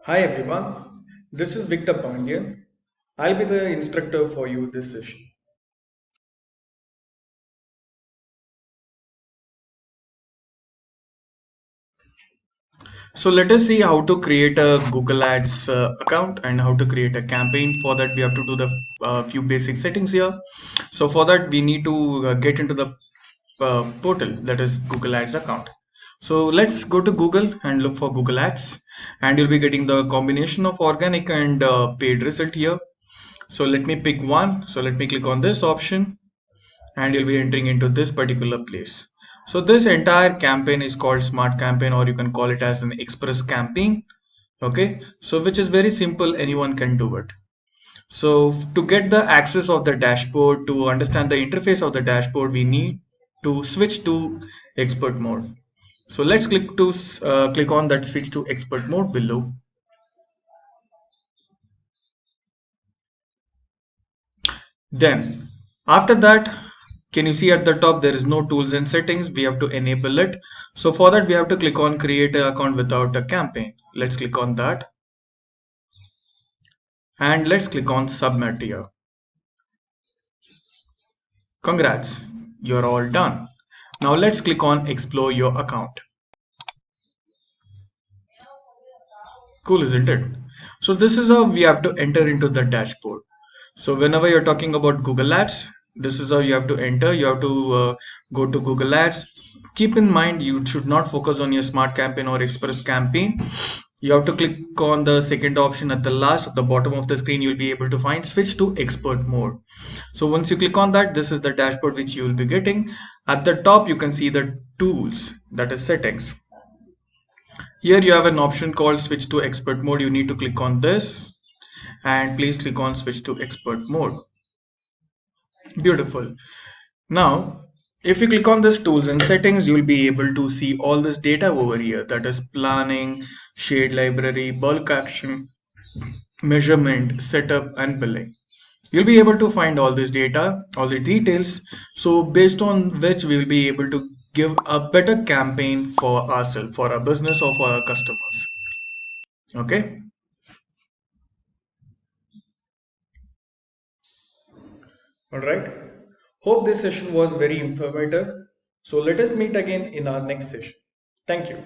Hi everyone, this is Victor Pandian. I'll be the instructor for you this session. So let us see how to create a Google Ads account and how to create a campaign. For that, we have to do the few basic settings here. So for that, we need to get into the portal, that is Google Ads account. So let's go to Google and look for Google Ads, and you'll be getting the combination of organic and paid result here. So let me pick one. So let me click on this option and you'll be entering into this particular place. So this entire campaign is called smart campaign, or you can call it as an express campaign. Okay, so which is very simple, anyone can do it. So to get the access of the dashboard, to understand the interface of the dashboard, we need to switch to expert mode. So let's click on that switch to expert mode below. Then after that, can you see at the top there is no tools and settings? We have to enable it. So for that we have to click on create an account without a campaign. Let's click on that and let's click on submit here. Congrats, you're all done. Now let's click on explore your account. Cool, isn't it? So this is how we have to enter into the dashboard. So whenever you're talking about Google Ads, this is how you have to enter. You have to go to Google Ads. Keep in mind, you should not focus on your smart campaign or express campaign. You have to click on the second option at the last, at the bottom of the screen. You'll be able to find switch to expert mode. So once you click on that, this is the dashboard which you will be getting. At the top, you can see the tools, that is settings. Here you have an option called switch to expert mode. You need to click on this and please click on switch to expert mode. Beautiful. Now if you click on this tools and settings, you will be able to see all this data over here, that is planning, shade library, bulk action, measurement, setup and billing. You'll be able to find all this data, all the details, so based on which we will be able to give a better campaign for ourselves, for our business or for our customers. Okay. All right. Hope this session was very informative. So let us meet again in our next session. Thank you.